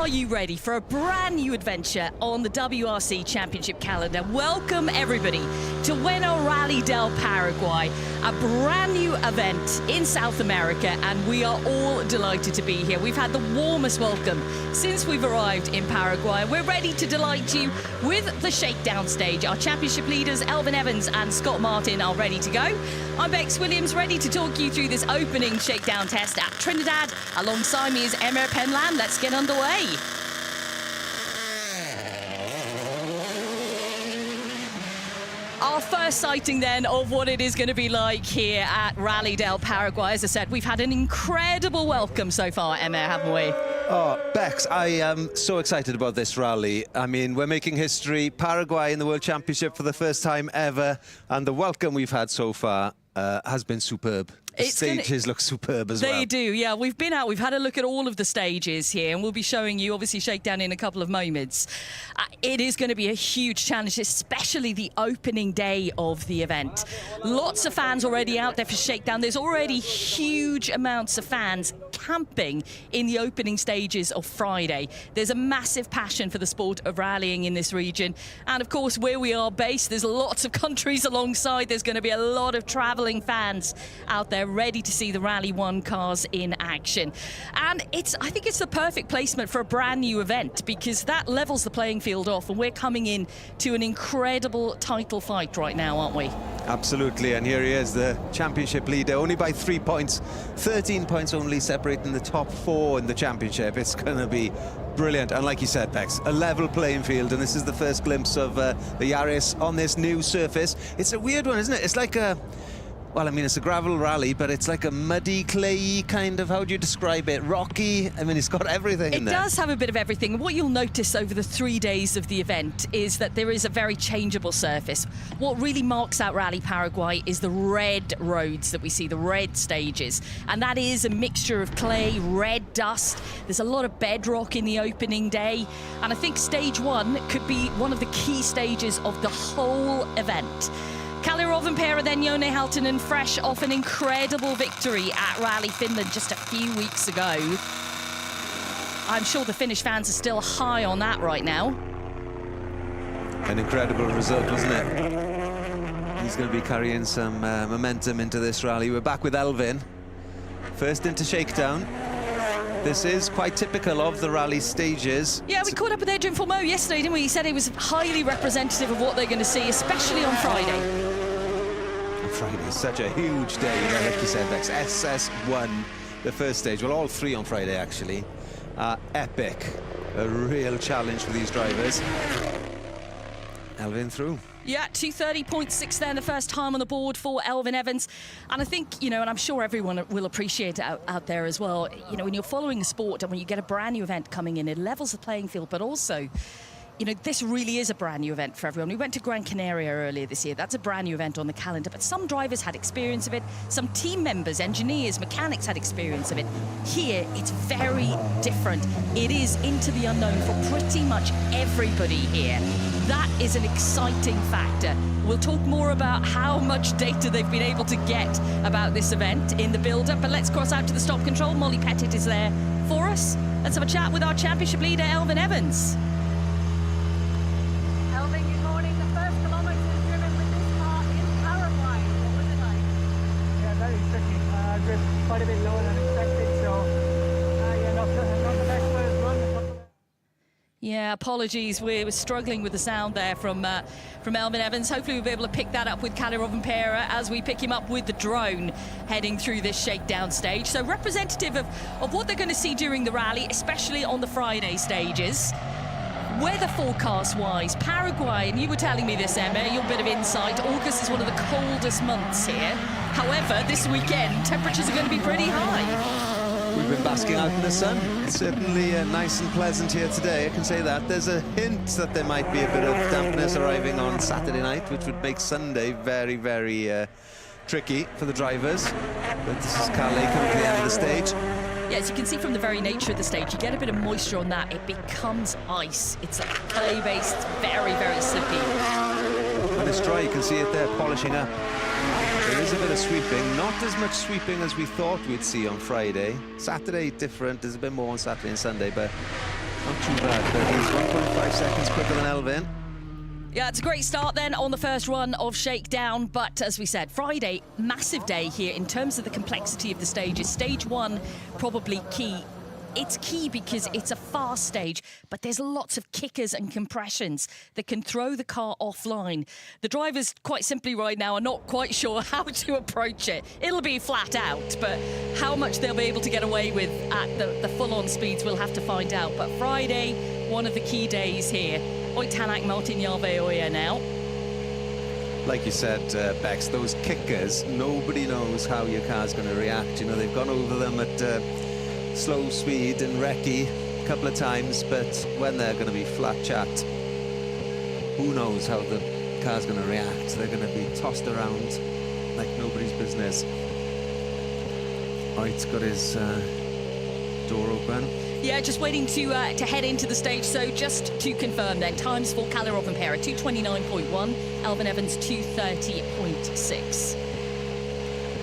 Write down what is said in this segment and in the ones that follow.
Are you ready for a brand new adventure on the WRC Championship calendar? Welcome everybody to Ueno Rally del Paraguay, a brand new event in South America, and we are all delighted to be here. We've had the warmest welcome since we've arrived in Paraguay. We're ready to delight you with the Shakedown Stage. Our championship leaders, Elvin Evans and Scott Martin, are ready to go. I'm Bex Williams, ready to talk you through this opening shakedown test at Trinidad. Alongside me is Emir Penland. Let's get underway. Our first sighting then of what it is going to be like here at Rally del Paraguay. As I said, we've had an incredible welcome so far, Emir, haven't we? Oh, Bex, I am so excited about this rally. I mean, we're making history. Paraguay in the World Championship for the first time ever, and the welcome we've had so far has been superb. The stages look superb as well. They do, yeah. We've been out, we've had a look at all of the stages here, and we'll be showing you, obviously, Shakedown in a couple of moments. It is going to be a huge challenge, especially the opening day of the event. Lots of fans already out there for Shakedown. There's already huge amounts of fans camping in the opening stages of Friday. There's a massive passion for the sport of rallying in this region. And, of course, where we are based, there's lots of countries alongside. There's going to be a lot of travelling fans out there ready to see the Rally 1 cars in action. And I think it's the perfect placement for a brand new event, because that levels the playing field off, and we're coming in to an incredible title fight right now, aren't we? Absolutely, and here he is, the championship leader, only by 3 points, 13 points only separating the top 4 in the championship. It's going to be brilliant, and like you said, Bex, a level playing field, and this is the first glimpse of the WRC on this new surface. It's a weird one, isn't it? It's like a... Well, I mean, it's a gravel rally, but it's like a muddy, clayey kind of, how do you describe it? Rocky? I mean, it's got everything in there. It does have a bit of everything. What you'll notice over the 3 days of the event is that there is a very changeable surface. What really marks out Rally Paraguay is the red roads that we see, the red stages. And that is a mixture of clay, red dust. There's a lot of bedrock in the opening day. And I think stage 1 could be one of the key stages of the whole event. Kalle Rovanperä, then Jone Halttunen, fresh off an incredible victory at Rally Finland just a few weeks ago. I'm sure the Finnish fans are still high on that right now. An incredible result, wasn't it? He's going to be carrying some momentum into this rally. We're back with Elvin, first into Shakedown. This is quite typical of the rally stages. Yeah, we caught up with Adrian Formeau yesterday, didn't we? He said it was highly representative of what they're going to see, especially on Friday. Friday is such a huge day, you know, like you said, Bex. SS1, the first stage. Well, all 3 on Friday, actually. Epic. A real challenge for these drivers. Elvin through. Yeah, 2:30.6 there, the first time on the board for Elvin Evans. And I think, you know, and I'm sure everyone will appreciate it out there as well, you know, when you're following a sport and when you get a brand new event coming in, it levels the playing field, but also, you know, this really is a brand new event for everyone. We went to Gran Canaria earlier this year. That's a brand new event on the calendar, but some drivers had experience of it. Some team members, engineers, mechanics had experience of it. Here, it's very different. It is into the unknown for pretty much everybody here. That is an exciting factor. We'll talk more about how much data they've been able to get about this event in the build-up, but let's cross out to the stop control. Molly Pettit is there for us. Let's have a chat with our championship leader, Elvin Evans. Quite a bit lower than expected, so not the best first run. Yeah, apologies. We were struggling with the sound there from Elvin Evans. Hopefully we'll be able to pick that up with Kalle Rovanperä as we pick him up with the drone heading through this shakedown stage. So representative of what they're going to see during the rally, especially on the Friday stages. Weather forecast-wise, Paraguay, and you were telling me this, Emma, your bit of insight, August is one of the coldest months here. However, this weekend, temperatures are going to be pretty high. We've been basking out in the sun. It's certainly nice and pleasant here today, I can say that. There's a hint that there might be a bit of dampness arriving on Saturday night, which would make Sunday very, very tricky for the drivers. But this is Kalle coming to the end of the stage. Yeah, as you can see from the very nature of the stage, you get a bit of moisture on that, it becomes ice. It's like clay-based, very, very slippy. When it's dry, you can see it there polishing up. There is a bit of sweeping, not as much sweeping as we thought we'd see on Friday. Saturday, different, there's a bit more on Saturday and Sunday, but Not too bad, but he's 1.5 seconds quicker than Elvin. Yeah, it's a great start then on the first run of Shakedown, but as we said, Friday, massive day here in terms of the complexity of the stages. Stage 1, probably key. It's key because it's a fast stage, but there's lots of kickers and compressions that can throw the car offline. The drivers, quite simply right now, are not quite sure how to approach it. It'll be flat out, but how much they'll be able to get away with at the full-on speeds, we'll have to find out. But Friday, one of the key days here. Oit Tanak, Martin Jarve now. Like you said, Bex, those kickers, nobody knows how your car's going to react. You know, they've gone over them at slow speed and recce a couple of times, but when they're going to be flat chat, who knows how the car's going to react. They're going to be tossed around like nobody's business. Oit's got his door open. Yeah, just waiting to head into the stage. So just to confirm then, times for Kalle Rovanperä, 2:29.1, Elvin Evans 2:30.6.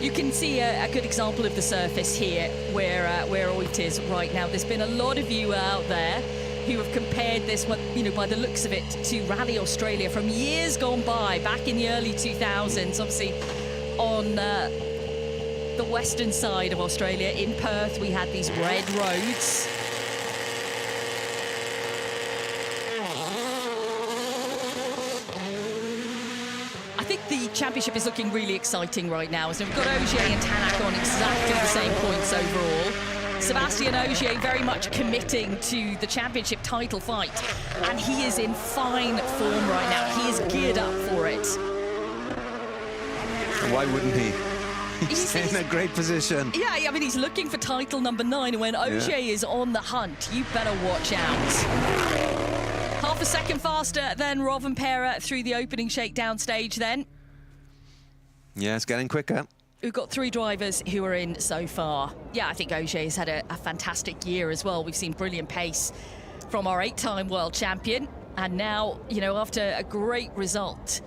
You can see a good example of the surface here where Oit is right now. There's been a lot of you out there who have compared this, you know, by the looks of it, to Rally Australia from years gone by, back in the early 2000s, obviously on the western side of Australia. In Perth, we had these red roads. I think the championship is looking really exciting right now. So we've got Ogier and Tanak on exactly the same points overall. Sebastian Ogier very much committing to the championship title fight, and he is in fine form right now. He is geared up for it. Why wouldn't he? He's in a great position. Yeah, I mean, he's looking for title number 9, and when Ogier is on the hunt, you better watch out. Half a second faster than Rovanperä through the opening shakedown stage then. Yeah, it's getting quicker. We've got 3 drivers who are in so far. Yeah, I think Ogier has had a fantastic year as well. We've seen brilliant pace from our 8-time world champion. And now, you know, after a great result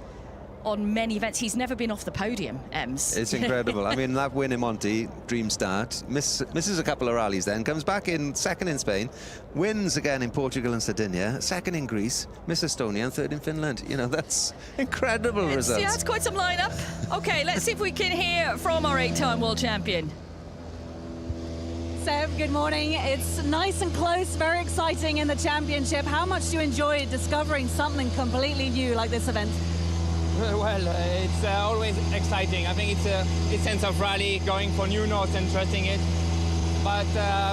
on many events, he's never been off the podium, Ems. It's incredible. I mean, that win in Monte, dream start, misses a couple of rallies then, comes back in second in Spain, wins again in Portugal and Sardinia, second in Greece, miss Estonia, and third in Finland. You know, that's incredible results. Yeah, it's quite some lineup. Okay, let's see if we can hear from our 8-time world champion. Seb, good morning. It's nice and close, very exciting in the championship. How much do you enjoy discovering something completely new like this event? Well, it's always exciting. I think it's a sense of rally, going for new notes and trusting it. But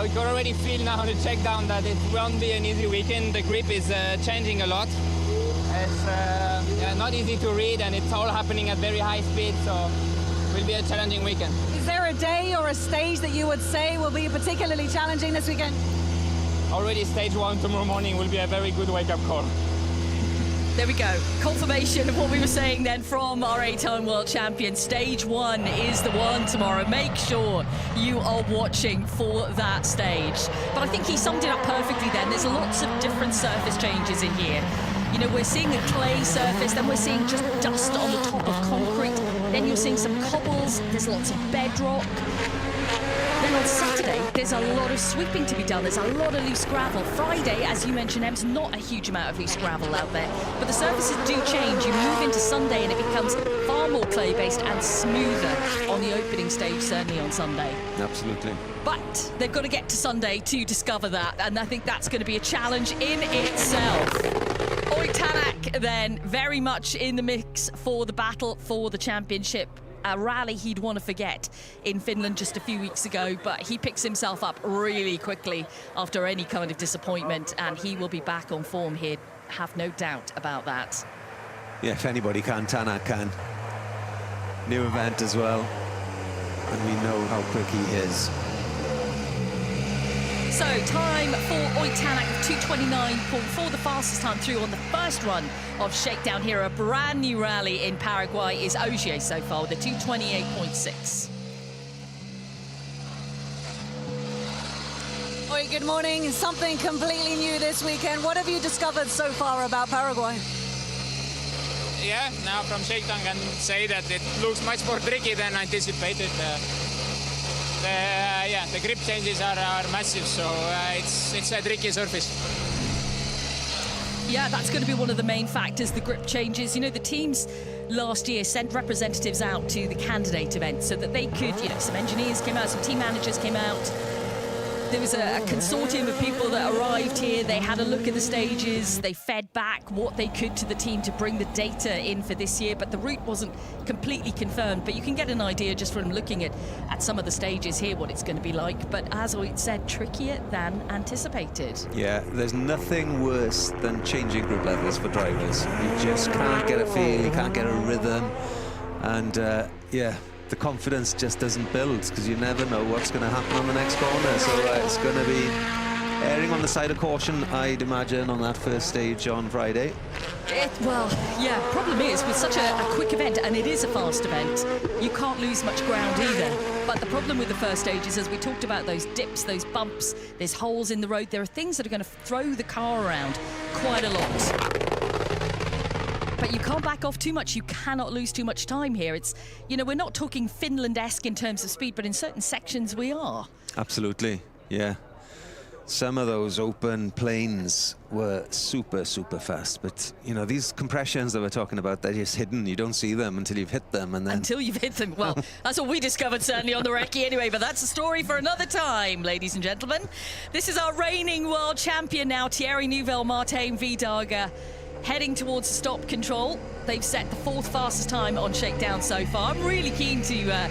we can already feel now on the checkdown that it won't be an easy weekend. The grip is changing a lot. It's not easy to read, and it's all happening at very high speed, so it will be a challenging weekend. Is there a day or a stage that you would say will be particularly challenging this weekend? Already stage 1 tomorrow morning will be a very good wake-up call. There we go. Confirmation of what we were saying then from our 8-time world champion. Stage 1 is the one tomorrow. Make sure you are watching for that stage. But I think he summed it up perfectly then. There's lots of different surface changes in here. You know, we're seeing a clay surface, then we're seeing just dust on the top of concrete. Then you're seeing some cobbles. There's lots of bedrock. Then on Saturday, there's a lot of sweeping to be done. There's a lot of loose gravel. Friday, as you mentioned, Ems, not a huge amount of loose gravel out there. But the surfaces do change. You move into Sunday and it becomes far more clay-based and smoother on the opening stage, certainly on Sunday. Absolutely. But they've got to get to Sunday to discover that. And I think that's going to be a challenge in itself. Oit Tanak, then, very much in the mix for the battle for the championship. A rally he'd want to forget in Finland just a few weeks ago, but he picks himself up really quickly after any kind of disappointment, and he will be back on form here, have no doubt about that. Yeah, if anybody can, Tanak can. New event as well, and we know how quick he is. So time for Oit Tanak of 2:29.4, the fastest time through on the first run of Shakedown here. A brand new rally in Paraguay is Ogier so far with a 2:28.6. Oit, good morning. Something completely new this weekend. What have you discovered so far about Paraguay? Yeah, now from Shakedown I can say that it looks much more tricky than anticipated. The grip changes are massive, so it's a tricky surface. Yeah, that's going to be one of the main factors, the grip changes. You know, the teams last year sent representatives out to the candidate event so that they could, you know, some engineers came out, some team managers came out. There was a consortium of people that arrived here. They had a look at the stages. They fed back what they could to the team to bring the data in for this year, but the route wasn't completely confirmed. But you can get an idea just from looking at some of the stages here what it's going to be like. But as I said, trickier than anticipated. Yeah, there's nothing worse than changing group levels for drivers. You just can't get a feel, you can't get a rhythm. And yeah, the confidence just doesn't build because you never know what's going to happen on the next corner. So it's going to be erring on the side of caution, I'd imagine, on that first stage on Friday. Well, yeah, problem is with such a quick event, and it is a fast event, you can't lose much ground either. But the problem with the first stage is, as we talked about, those dips, those bumps, there's holes in the road. There are things that are going to throw the car around quite a lot. But you can't back off too much. You cannot lose too much time here. It's, you know, we're not talking Finland-esque in terms of speed, but in certain sections we are. Absolutely, yeah. Some of those open planes were super, super fast. But, you know, these compressions that we're talking about, they're just hidden. You don't see them until you've hit them. And then until you've hit them. Well, that's what we discovered, certainly, on the recce anyway. But that's a story for another time, ladies and gentlemen. This is our reigning world champion now, Thierry Neuville-Martin Vidaga, heading towards the stop control. They've set the 4th fastest time on Shakedown so far. I'm really keen to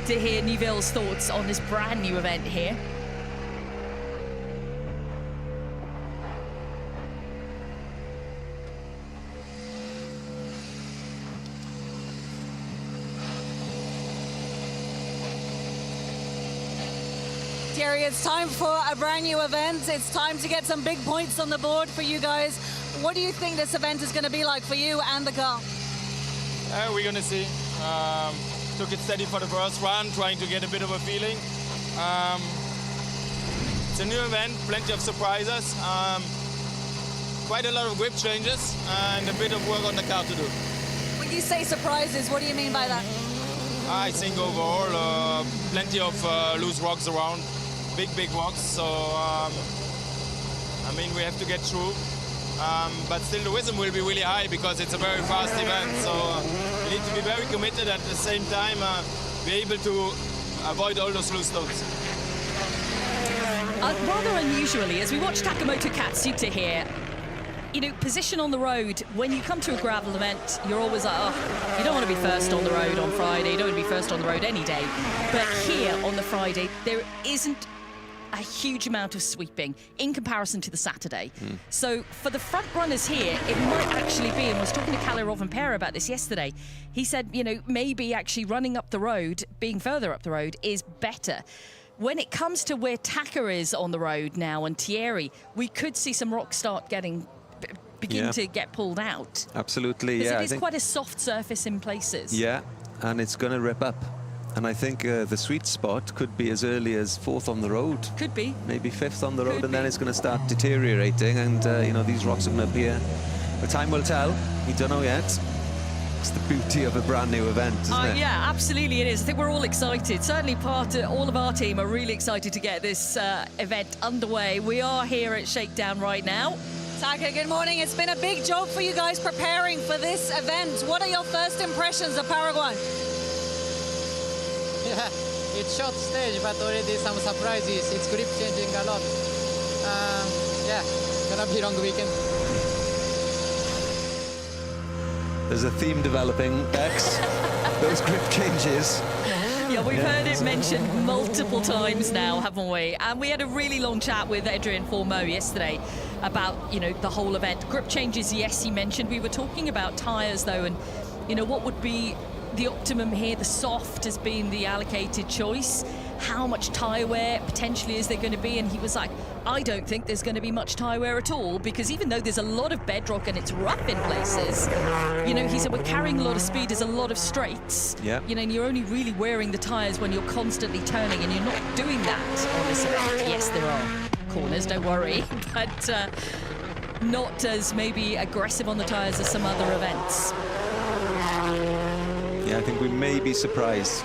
hear Neuville's thoughts on this brand new event here. Thierry, it's time for a brand new event. It's time to get some big points on the board for you guys. What do you think this event is going to be like for you and the car? We're going to see. Took it steady for the first run, trying to get a bit of a feeling. It's a new event, plenty of surprises. Quite a lot of grip changes and a bit of work on the car to do. When you say surprises, what do you mean by that? I think overall, plenty of loose rocks around, big rocks. So, I mean, we have to get through. But still the rhythm will be really high because it's a very fast event. So we need to be very committed at the same time, be able to avoid all those loose stones. Rather unusually, as we watch Takamoto Katsuta here, you know, position on the road, when you come to a gravel event, you're always like, oh, you don't want to be first on the road on Friday, you don't want to be first on the road any day. But here on the Friday, there isn't a huge amount of sweeping in comparison to the Saturday. So for the front runners here, it might actually be, and I was talking to Kalle Rovanperä about this yesterday, he said, you know, maybe actually running up the road, being further up the road, is better. When it comes to where Taka is on the road now and Thierry, we could see some rocks start begin to get pulled out. Absolutely, yeah. I It is think quite a soft surface in places. Yeah, and it's going to rip up. And I think the sweet spot could be as early as 4th on the road. Could be. Maybe 5th on the road, and then it's going to start deteriorating, and you know, these rocks are going to appear. But time will tell. We don't know yet. It's the beauty of a brand new event, isn't it? Yeah, absolutely it is. I think we're all excited. Certainly all of our team are really excited to get this event underway. We are here at Shakedown right now. Taka, good morning. It's been a big job for you guys preparing for this event. What are your first impressions of Paraguay? Yeah, it's short stage, but already some surprises. It's grip changing a lot. Yeah, gonna be a long weekend. There's a theme developing, Bex. Those grip changes. Yeah, we've heard it mentioned multiple times now, haven't we? And we had a really long chat with Adrian Formeau yesterday about, you know, the whole event. Grip changes, yes, he mentioned. We were talking about tyres, though, and, you know, what would be the optimum here? The soft has been the allocated choice. How much tyre wear potentially is there going to be? And he was like, I don't think there's going to be much tyre wear at all, because even though there's a lot of bedrock and it's rough in places, you know, he said we're carrying a lot of speed, there's a lot of straights. Yeah. You know, and you're only really wearing the tyres when you're constantly turning, and you're not doing that on this event. Yes, there are corners, don't worry, but not as maybe aggressive on the tyres as some other events. Yeah, I think we may be surprised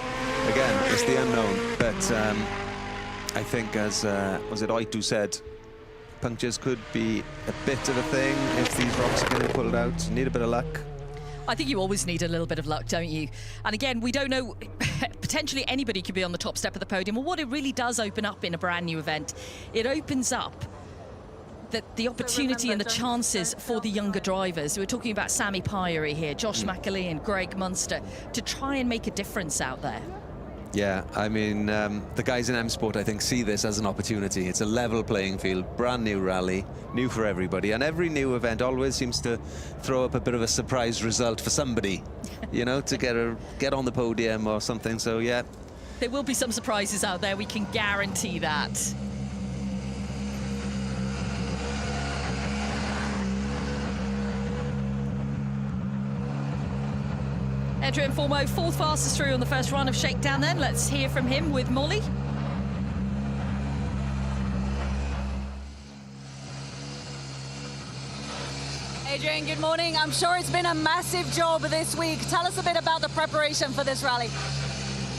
again, it's the unknown. But I think, as was it Oit who said, punctures could be a bit of a thing if these rocks are going to pull it out. Need a bit of luck. I think you always need a little bit of luck, don't you? And again, we don't know, potentially anybody could be on the top step of the podium. Well, what it really does open up in a brand new event, it opens up the opportunity and the chances for the younger drivers. We're talking about Sami Pyrie here, Josh McAlean, Greg Munster, to try and make a difference out there. Yeah, I mean, the guys in M Sport, I think, see this as an opportunity. It's a level playing field, brand new rally, new for everybody. And every new event always seems to throw up a bit of a surprise result for somebody, you know, to get on the podium or something. So, yeah. There will be some surprises out there, we can guarantee that. Adrian Formeau, fourth fastest through on the first run of Shakedown then. Let's hear from him with Molly. Adrian, good morning. I'm sure it's been a massive job this week. Tell us a bit about the preparation for this rally.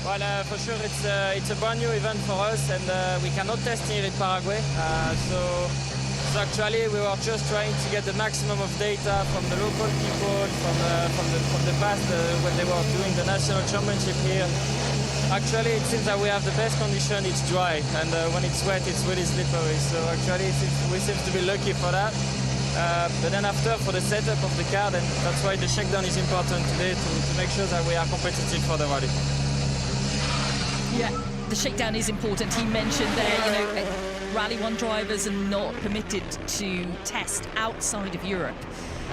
Well, for sure it's a brand new event for us, and we cannot test here in Paraguay. So actually we were just trying to get the maximum of data from the local people, from the past when they were doing the national championship here. Actually, it seems that we have the best condition. It's dry, and when it's wet, it's really slippery. So actually, we seem to be lucky for that. But then after, for the setup of the car, then that's why the shakedown is important today to make sure that we are competitive for the rally. Yeah, the shakedown is important. He mentioned there, you know, Rally 1 drivers are not permitted to test outside of Europe.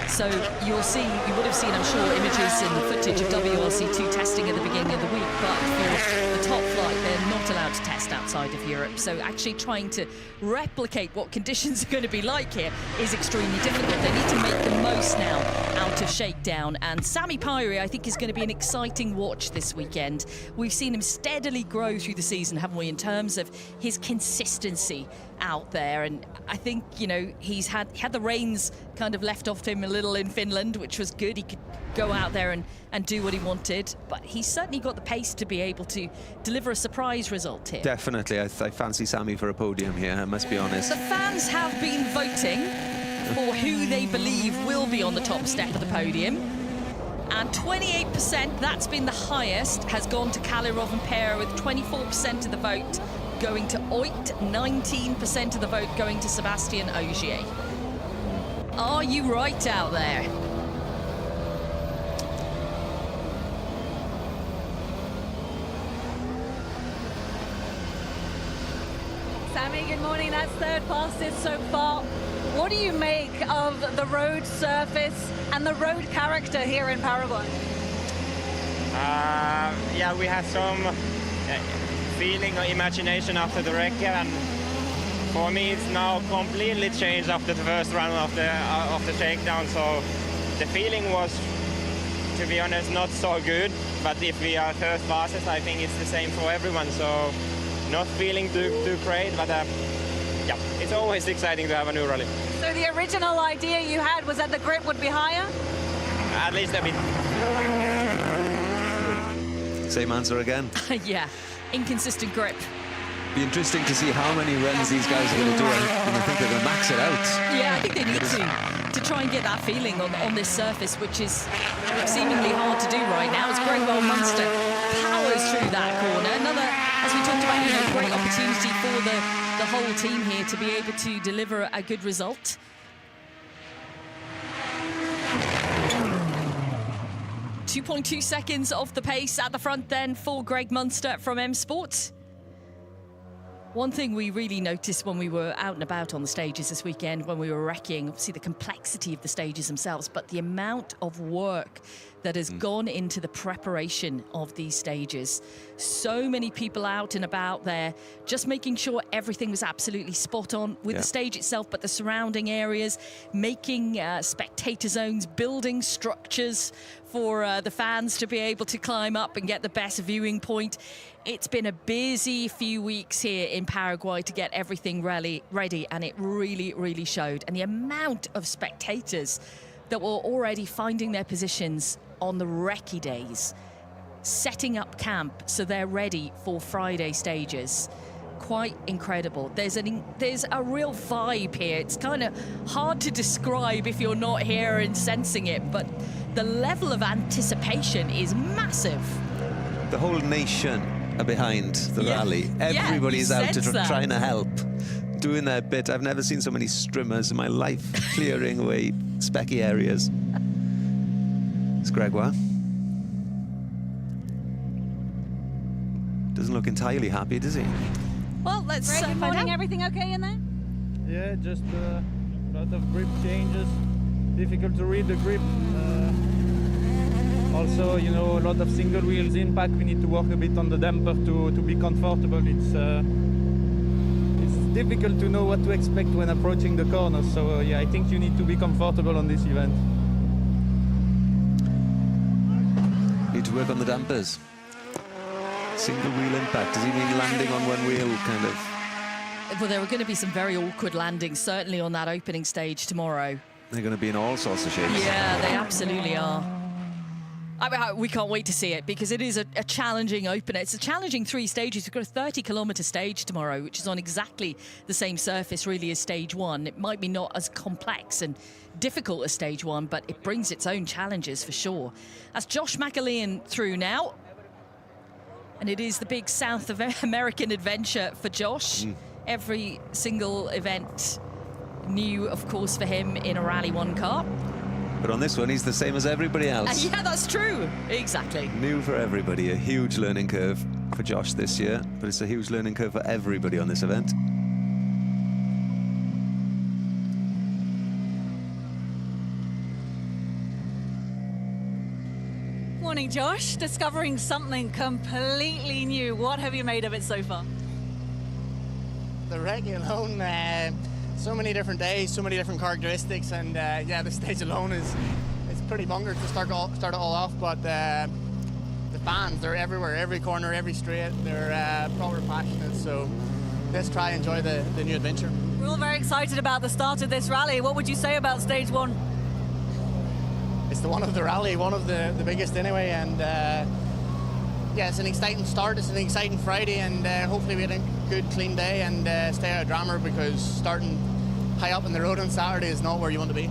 So you'll see, you would have seen, I'm sure, images and footage of WRC2 testing at the beginning of the week, but for the top flight, they're not allowed to test outside of Europe. So actually trying to replicate what conditions are going to be like here is extremely difficult. They need to make the most now out of Shakedown. And Sami Pyrie, I think, is going to be an exciting watch this weekend. We've seen him steadily grow through the season, haven't we, in terms of his consistency out there. And I think, you know, he's had the reins kind of left off him a little in Finland, which was good. He could go out there and do what he wanted, but he's certainly got the pace to be able to deliver a surprise result here. Definitely. I fancy Sami for a podium here, I must be honest. The fans have been voting for who they believe will be on the top step of the podium, and 28%, that's been the highest, has gone to Kalirov and Pera, with 24% of the vote going to Oit, 19% of the vote going to Sebastian Ogier. Are you right out there? Sami, good morning. That's third fastest so far. What do you make of the road surface and the road character here in Paraguay? Yeah, we had some feeling or imagination after the wreck, and for me it's now completely changed after the first run of the shakedown. So the feeling was, to be honest, not so good, but if we are third fastest, I think it's the same for everyone. So not feeling too great, but yeah, it's always exciting to have a new rally. So the original idea you had was that the grip would be higher? At least a bit. Same answer again. Yeah, inconsistent grip. Be interesting to see how many runs these guys are going to do, and I think they're going to max it out. Yeah, I think they need to try and get that feeling on this surface, which is seemingly hard to do right now, as Greg Munster powers through that corner. Another, as we talked about, you know, great opportunity for the whole team here to be able to deliver a good result. .2 seconds off the pace at the front then for Greg Munster from M Sport. One thing we really noticed when we were out and about on the stages this weekend, when we were wrecking, obviously the complexity of the stages themselves, but the amount of work that has gone into the preparation of these stages. So many people out and about there, just making sure everything was absolutely spot on with the stage itself, but the surrounding areas, making spectator zones, building structures for the fans to be able to climb up and get the best viewing point. It's been a busy few weeks here in Paraguay to get everything ready, and it really, really showed. And the amount of spectators that were already finding their positions on the recce days, setting up camp so they're ready for Friday stages. Quite incredible. There's a real vibe here. It's kind of hard to describe if you're not here and sensing it, but the level of anticipation is massive. The whole nation are behind the rally. Everybody's out to trying to help, doing their bit. I've never seen so many strimmers in my life clearing away specky areas. It's Gregoire. Doesn't look entirely happy, does he? Well, let's Greg, good find morning. out. Everything okay in there? Yeah, just a lot of grip changes. Difficult to read the grip. Also, you know, a lot of single wheels impact. We need to work a bit on the damper to be comfortable. It's difficult to know what to expect when approaching the corners. So yeah, I think you need to be comfortable on this event. Need to work on the dampers. Single wheel impact. Does he mean landing on one wheel, kind of? Well, there are going to be some very awkward landings, certainly on that opening stage tomorrow. They're going to be in all sorts of shapes. Yeah, they absolutely are. I mean, we can't wait to see it because it is a challenging opener. It's a challenging 3 stages. We've got a 30-kilometre stage tomorrow, which is on exactly the same surface really as stage 1. It might be not as complex and difficult as stage 1, but it brings its own challenges for sure. That's Josh McAlean through now. And it is the big South American adventure for Josh. Every single event new, of course, for him in a Rally 1 car. But on this one, he's the same as everybody else. Yeah, that's true. Exactly. New for everybody. A huge learning curve for Josh this year, but it's a huge learning curve for everybody on this event. Morning, Josh. Discovering something completely new. What have you made of it so far? The Recce alone, so many different days, so many different characteristics, and yeah, the stage alone it's pretty bunker to start it all off. But the fans, they're everywhere, every corner, every straight. They're proper passionate. So let's try and enjoy the new adventure. We're all very excited about the start of this rally. What would you say about stage 1? It's the one of the rally, one of the biggest anyway, and yeah, it's an exciting start. It's an exciting Friday, and hopefully we had a good, clean day and stay out of drama, because starting high up on the road on Saturday is not where you want to be.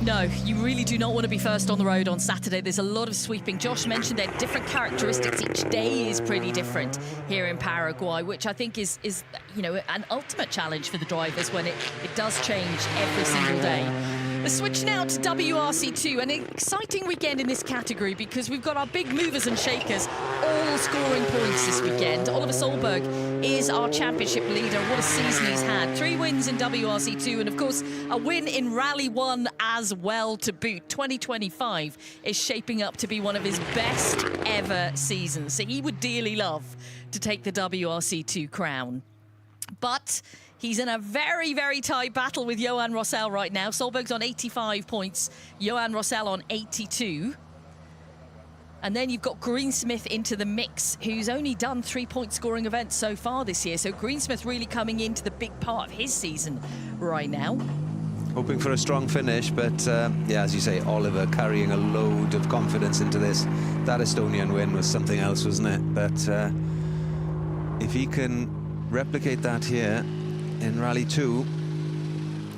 No, you really do not want to be first on the road on Saturday. There's a lot of sweeping. Josh mentioned there are different characteristics. Each day is pretty different here in Paraguay, which I think is you know, an ultimate challenge for the drivers when it does change every single day. Let's switch now to WRC2, an exciting weekend in this category because we've got our big movers and shakers all scoring points this weekend. Oliver Solberg is our championship leader. What a season he's had. 3 wins in WRC2 and, of course, a win in Rally 1 as well to boot. 2025 is shaping up to be one of his best ever seasons. So he would dearly love to take the WRC2 crown. But he's in a very, very tight battle with Johan Rossell right now. Solberg's on 85 points, Johan Rossell on 82. And then you've got Greensmith into the mix, who's only done 3-point scoring events so far this year. So Greensmith really coming into the big part of his season right now. Hoping for a strong finish, but yeah, as you say, Oliver carrying a load of confidence into this. That Estonian win was something else, wasn't it? But if he can replicate that here in Rally 2,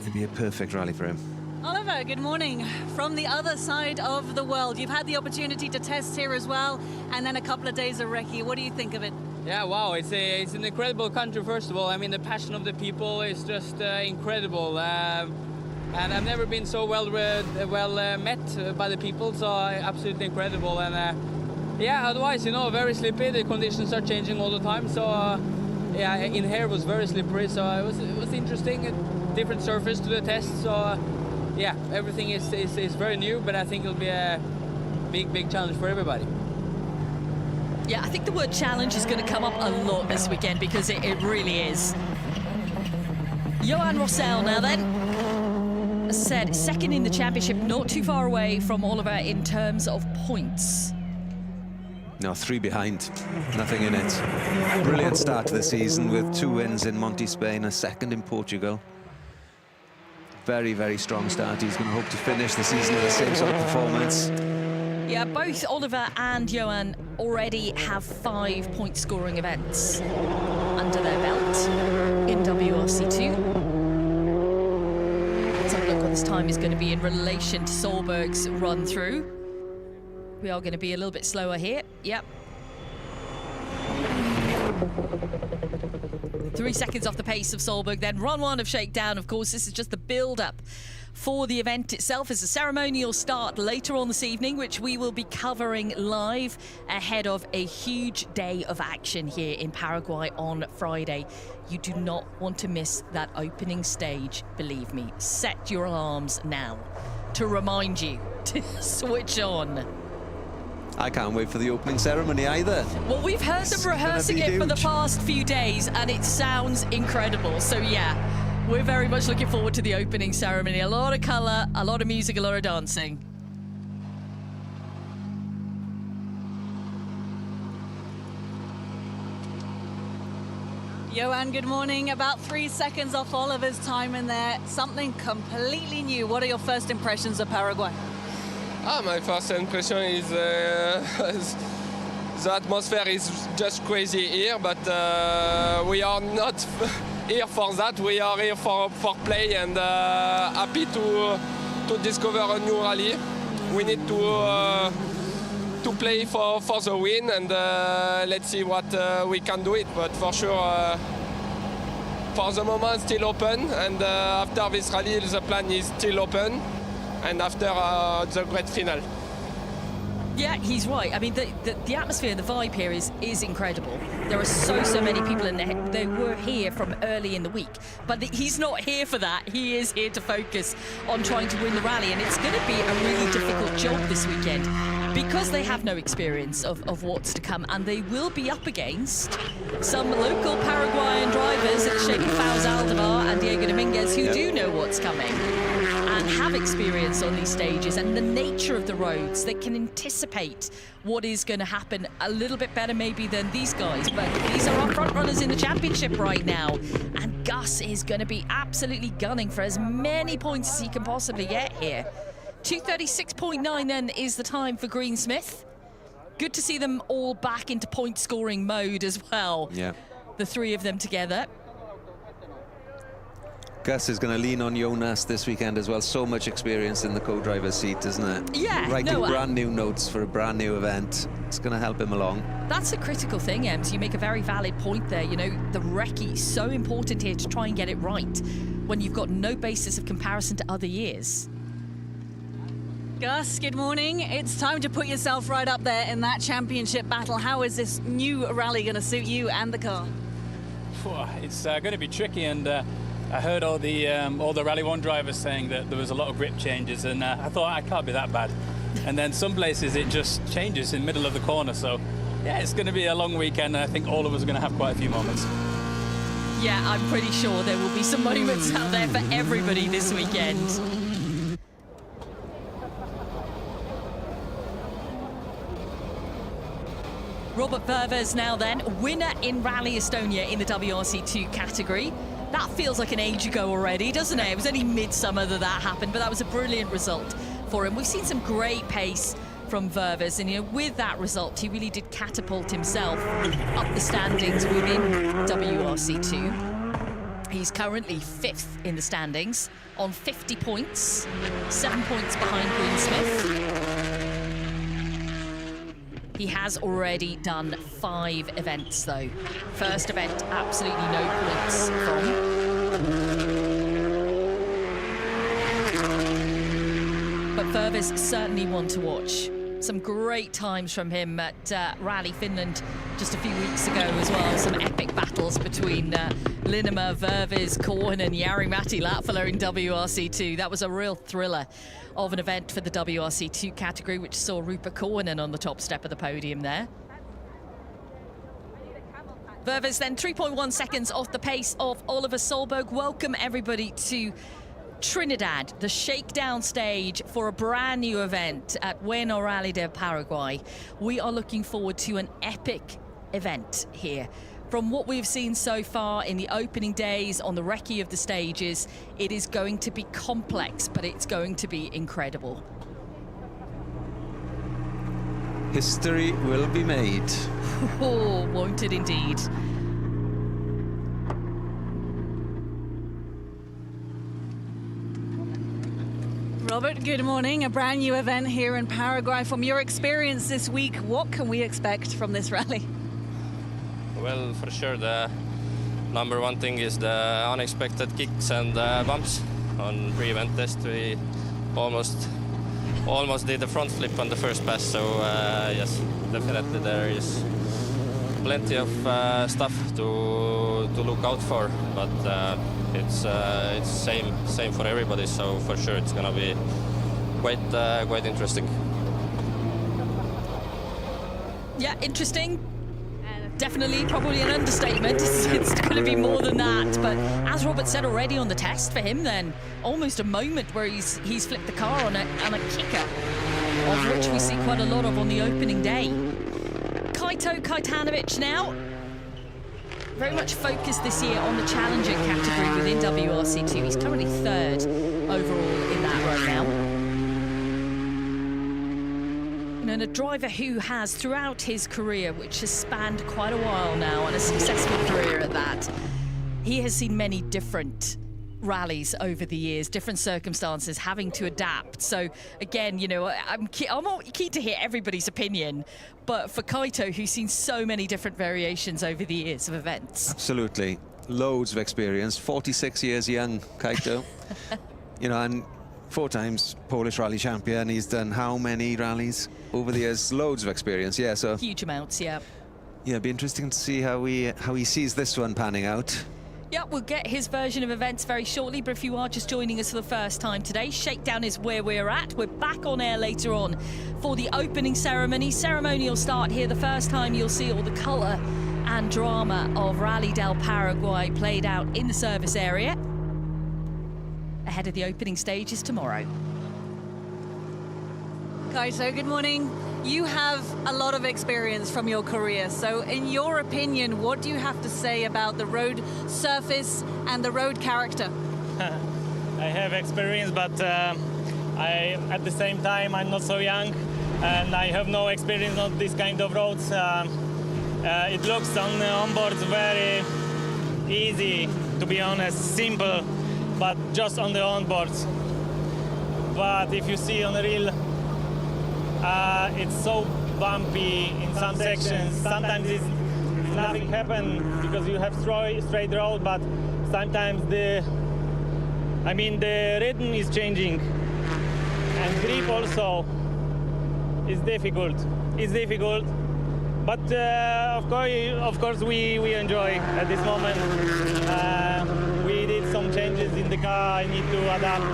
it'd be a perfect rally for him. Oliver, good morning. From the other side of the world, you've had the opportunity to test here as well, and then a couple of days of Recce. What do you think of it? Yeah, wow, it's an incredible country, first of all. I mean, the passion of the people is just incredible. And I've never been so well met by the people, so absolutely incredible. And yeah, otherwise, you know, very slippy. The conditions are changing all the time, so yeah, in here was very slippery, so it was interesting. A different surface to the test, so yeah, everything is very new, but I think it'll be a big challenge for everybody. Yeah, I think the word challenge is going to come up a lot this weekend because it really is. Johan Rossell now then. As I said, second in the championship, not too far away from Oliver in terms of points. No, 3 behind, nothing in it. Brilliant start to the season with 2 wins in Monte, Spain, a second in Portugal. Very, very strong start. He's going to hope to finish the season with the same sort of performance. Yeah, both Oliver and Johan already have 5-point scoring events under their belt in WRC2. Let's have a look what this time is going to be in relation to Solberg's run through. We are going to be a little bit slower here. Yep. 3 seconds off the pace of Solberg, then run 1 of Shakedown. Of course, this is just the build-up for the event itself. It's a ceremonial start later on this evening, which we will be covering live ahead of a huge day of action here in Paraguay on Friday. You do not want to miss that opening stage, believe me. Set your alarms now to remind you to switch on. I can't wait for the opening ceremony either. Well, we've heard them rehearsing it for the past few days, and it sounds incredible. So, yeah, we're very much looking forward to the opening ceremony. A lot of colour, a lot of music, a lot of dancing. Johan, good morning. About 3 seconds off Oliver's time in there. Something completely new. What are your first impressions of Paraguay? My first impression is the atmosphere is just crazy here, but we are not here for that. We are here for play and happy to discover a new rally. We need to play for the win, and let's see what we can do it. But for sure, for the moment, still open, and after this rally, the plan is still open. And after the great final. Yeah, he's right. I mean, the atmosphere, the vibe here is incredible. There are so many people in there. They were here from early in the week, but he's not here for that. He is here to focus on trying to win the rally, and it's going to be a really difficult job this weekend because they have no experience of what's to come, and they will be up against some local Paraguayan drivers, Shakedown Aldevar and Diego Dominguez, who do know what's coming and have experience on these stages and the nature of the roads. They can anticipate what is going to happen a little bit better maybe than these guys, but these are our front runners in the championship right now, and Gus is going to be absolutely gunning for as many points as he can possibly get here. 2:36.9 then is the time for Greensmith. Good to see them all back into point scoring mode as well. Yeah, the three of them together. Gus is going to lean on Jonas this weekend as well. So much experience in the co-driver's seat, isn't it? Yeah. Writing brand new notes for a brand new event. It's going to help him along. That's a critical thing, Ems. You make a very valid point there. You know, the recce is so important here to try and get it right when you've got no basis of comparison to other years. Gus, good morning. It's time to put yourself right up there in that championship battle. How is this new rally going to suit you and the car? It's going to be tricky, and I heard all the Rally 1 drivers saying that there was a lot of grip changes, and I thought, I can't be that bad. And then some places it just changes in the middle of the corner. So, yeah, it's going to be a long weekend. I think all of us are going to have quite a few moments. Yeah, I'm pretty sure there will be some moments out there for everybody this weekend. Robert Ververs now then, winner in Rally Estonia in the WRC2 category. That feels like an age ago already, doesn't it? It was only midsummer that happened, but that was a brilliant result for him. We've seen some great pace from Ververs, and you know, with that result, he really did catapult himself up the standings within WRC2. He's currently 5th in the standings on 50 points, 7 points behind Greensmith. He has already done 5 events, though. First event, absolutely no points from. But Ververs certainly one to watch. Some great times from him at Rally Finland just a few weeks ago as well. Some epic battles between Linnemer, Ververs, Korhonen and Jari-Matti Latvala in WRC2. That was a real thriller of an event for the WRC2 category, which saw Rupert Korhonen on the top step of the podium there. Ververs then 3.1 seconds off the pace of Oliver Solberg. Welcome everybody to Trinidad, the Shakedown Stage for a brand new event at Ueno Rally de Paraguay. We are looking forward to an epic event here. From what we've seen so far in the opening days on the recce of the stages, it is going to be complex, but it's going to be incredible. History will be made. Oh, won't it indeed? Robert, good morning. A brand new event here in Paraguay. From your experience this week, what can we expect from this rally? Well, for sure, the number one thing is the unexpected kicks and bumps. On pre-event test, we almost did a front flip on the first pass. So yes, definitely there is plenty of stuff to look out for. But it's same for everybody. So for sure, it's gonna be quite interesting. Yeah, interesting. Definitely, probably an understatement. It's going to be more than that. But as Robert said already on the test, for him then, almost a moment where he's flipped the car on a kicker, of which we see quite a lot of on the opening day. Kaito Kaitanovic now, very much focused this year on the challenger category within WRC2. He's currently third overall in that right now. And a driver who has, throughout his career, which has spanned quite a while now, and a successful career at that, he has seen many different rallies over the years, different circumstances, having to adapt. So again, you know, I'm keen to hear everybody's opinion, but for Kaito, who's seen so many different variations over the years of events. Absolutely. Loads of experience. 46 years young, Kaito. You know, and 4 times Polish rally champion. He's done how many rallies over the years? Loads of experience, yeah. So huge amounts, yeah. Yeah, it'd be interesting to see how he sees this one panning out. Yeah, we'll get his version of events very shortly, but if you are just joining us for the first time today, Shakedown is where we're at. We're back on air later on for the opening ceremony. Ceremonial Start here. The first time you'll see all the colour and drama of Rally del Paraguay played out in the service area. Ahead of the opening stages tomorrow. Kaito, good morning. You have a lot of experience from your career. So in your opinion, what do you have to say about the road surface and the road character? I have experience, but at the same time, I'm not so young and I have no experience on this kind of roads. It looks on the onboards very easy, to be honest, simple, but just on the onboards. But if you see on the real, it's so bumpy in some sections. Sometimes nothing happens because you have straight road, but sometimes the rhythm is changing, and grip also is difficult. It's difficult, but of course we enjoy at this moment. We did some changes in the car. I need to adapt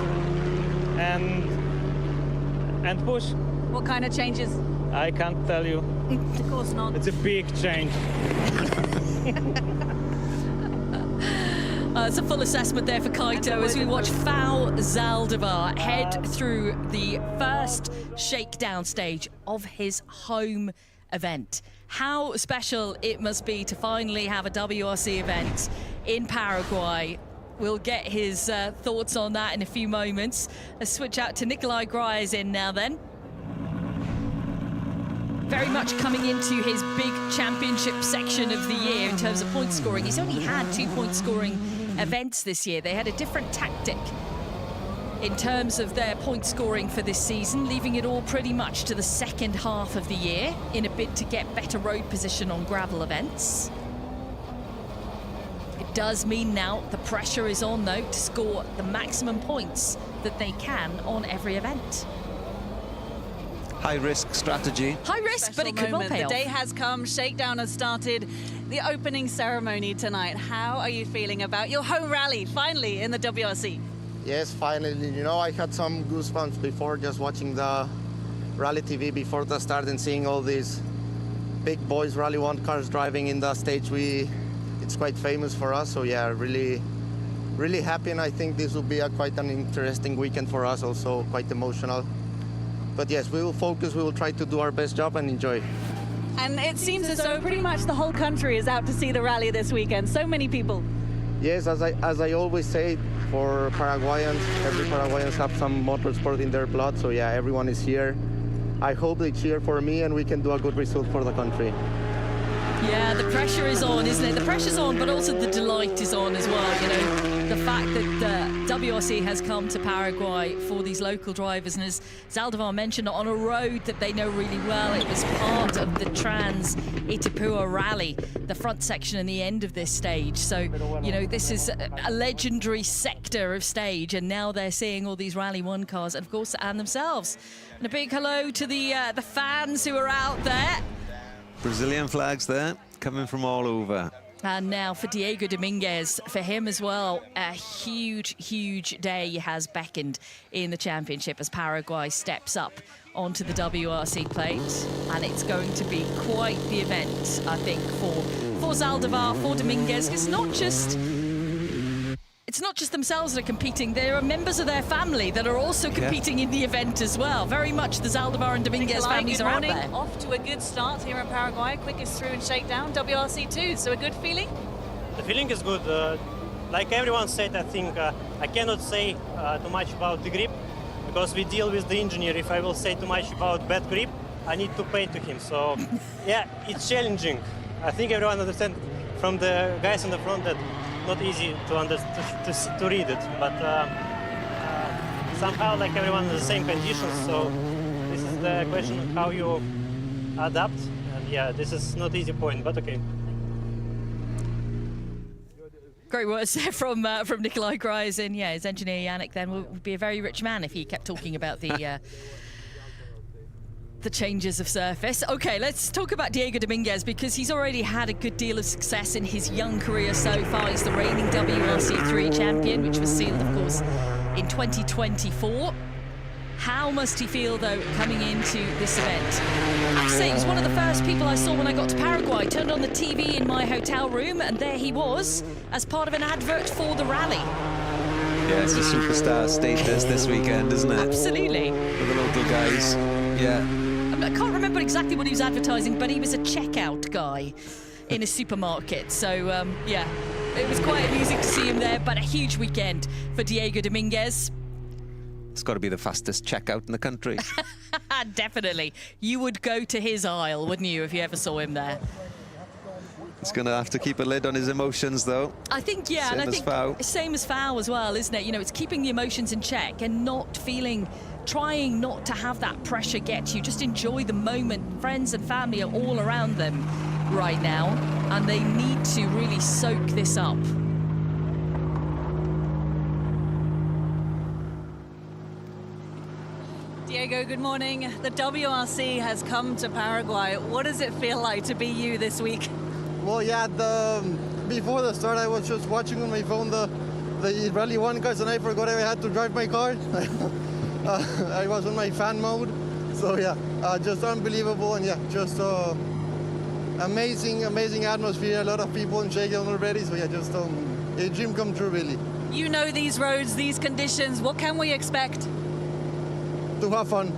and push. What kind of changes? I can't tell you. Of course not. It's a big change. It's a full assessment there for Kaito as we watch Fau Zaldivar head through the first shakedown stage of his home event. How special it must be to finally have a WRC event in Paraguay. We'll get his thoughts on that in a few moments. Let's switch out to Nikolai Griers in now then. Very much coming into his big championship section of the year in terms of point scoring. He's only had 2 point scoring events this year. They had a different tactic in terms of their point scoring for this season, leaving it all pretty much to the second half of the year in a bid to get better road position on gravel events. It does mean now the pressure is on, though, to score the maximum points that they can on every event. High-risk strategy. High risk, but it could well pay off. The day has come. Shakedown has started. The opening ceremony tonight. How are you feeling about your home rally finally in the WRC? Yes, finally. You know, I had some goosebumps before just watching the Rally TV before the start and seeing all these big boys Rally 1 cars driving in the stage. It's quite famous for us. So yeah, really happy, and I think this will be quite an interesting weekend for us. Also quite emotional. But yes, we will focus, we will try to do our best job and enjoy. And it seems as though pretty much the whole country is out to see the rally this weekend. So many people. Yes, as I always say, for Paraguayans, every Paraguayans have some motorsport in their blood. So yeah, everyone is here. I hope they cheer for me and we can do a good result for the country. Yeah, the pressure is on, isn't it? The pressure's on, but also the delight is on as well. You know, the fact that WRC has come to Paraguay for these local drivers, and as Zaldivar mentioned, on a road that they know really well. It was part of the Trans Itapúa rally, the front section and the end of this stage. So, you know, this is a legendary sector of stage, and now they're seeing all these Rally 1 cars, and of course, and themselves. And a big hello to the fans who are out there. Brazilian flags there, coming from all over. And now for Diego Dominguez, for him as well, a huge, huge day has beckoned in the championship as Paraguay steps up onto the WRC plate. And it's going to be quite the event, I think, for Zaldivar, for Dominguez. It's not just themselves that are competing. There are members of their family that are also competing in the event as well. Very much the Zaldivar and Dominguez families are out there. Off to a good start here in Paraguay. Quickest through in Shakedown, WRC2. So a good feeling? The feeling is good. Like everyone said, I think I cannot say too much about the grip because we deal with the engineer. If I will say too much about bad grip, I need to pay to him. So yeah, it's challenging. I think everyone understands from the guys in the front that not easy to understand, to read it, but somehow like everyone in the same conditions. So this is the question of how you adapt. And yeah, this is not easy point, but okay. Great words there from Nikolai Gryzin. Yeah, his engineer Yannick then would be a very rich man if he kept talking about the changes of surface. Okay, let's talk about Diego Dominguez because he's already had a good deal of success in his young career so far. He's the reigning WRC3 champion, which was sealed, of course, in 2024. How must he feel, though, coming into this event? I have to say, he was one of the first people I saw when I got to Paraguay. I turned on the TV in my hotel room, and there he was, as part of an advert for the rally. Yeah, it's a superstar status this weekend, isn't it? Absolutely. For the local guys, yeah. I can't remember exactly what he was advertising, but he was a checkout guy in a supermarket. So, yeah, it was quite amusing to see him there, but a huge weekend for Diego Dominguez. It's got to be the fastest checkout in the country. Definitely. You would go to his aisle, wouldn't you, if you ever saw him there? He's going to have to keep a lid on his emotions, though. I think, yeah, same and I as think Fau. Same as Fau as well, isn't it? You know, it's keeping the emotions in check and not trying not to have that pressure get you. Just enjoy the moment. Friends and family are all around them right now, and they need to really soak this up. Diego, good morning. The WRC has come to Paraguay. What does it feel like to be you this week? Well, yeah, before the start, I was just watching on my phone the Rally 1 cars, and I forgot I had to drive my car. I was on my fan mode, so yeah, just unbelievable, and yeah, just amazing atmosphere. A lot of people in Shakedown already, so yeah, just a dream come true, really. You know these roads, these conditions. What can we expect? To have fun.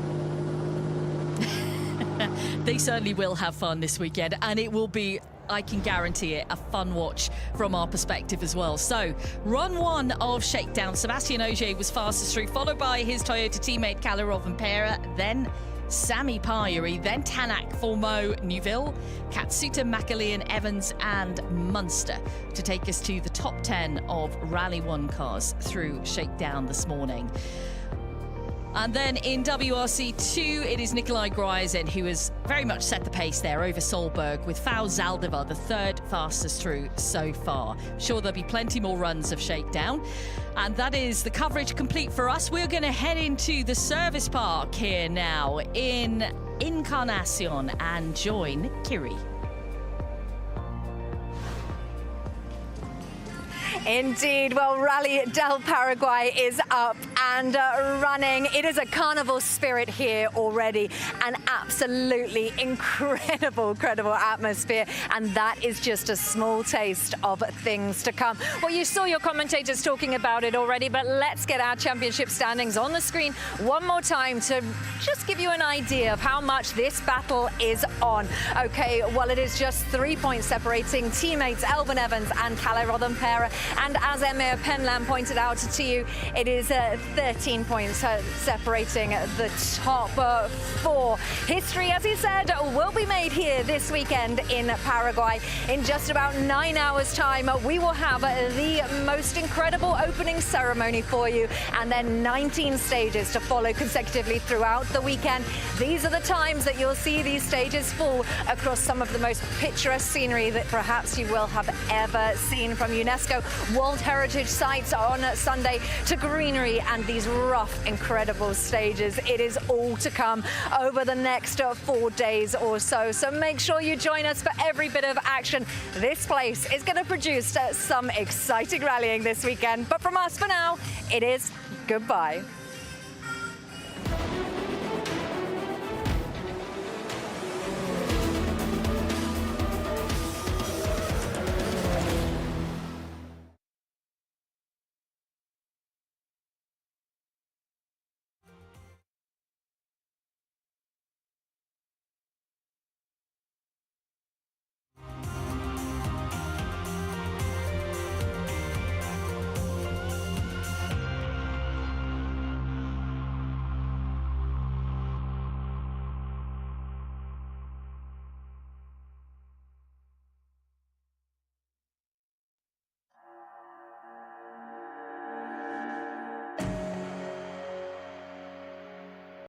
They certainly will have fun this weekend, and it will be, I can guarantee it, a fun watch from our perspective as well. So, run one of Shakedown. Sebastian Ogier was fastest through, followed by his Toyota teammate Kalle Rovanperä, then Sami Pajari, then Tanak, Formeau, Neuville, Katsuta, McAlean, Evans and Munster to take us to the top 10 of Rally 1 cars through Shakedown this morning. And then in WRC2, it is Nikolai Gryzin who has very much set the pace there over Solberg, with Fau Zaldivar, the third fastest through so far. Sure, there'll be plenty more runs of Shakedown. And that is the coverage complete for us. We're going to head into the service park here now in Encarnacion and join Kiri. Indeed. Well, Rally del Paraguay is up and running. It is a carnival spirit here already. An absolutely incredible atmosphere. And that is just a small taste of things to come. Well, you saw your commentators talking about it already, but let's get our championship standings on the screen one more time to just give you an idea of how much this battle is on. Okay, well, it is just 3 points separating teammates Elvin Evans and Kalle Rovanperä. And as Emir Penland pointed out to you, it is 13 points separating the top 4. History, as he said, will be made here this weekend in Paraguay. In just about 9 hours' time, we will have the most incredible opening ceremony for you, and then 19 stages to follow consecutively throughout the weekend. These are the times that you'll see these stages fall across some of the most picturesque scenery that perhaps you will have ever seen, from UNESCO World Heritage Sites on Sunday to greenery and these rough, incredible stages. It is all to come over the next 4 days or so. So make sure you join us for every bit of action. This place is going to produce some exciting rallying this weekend. But from us for now, it is goodbye.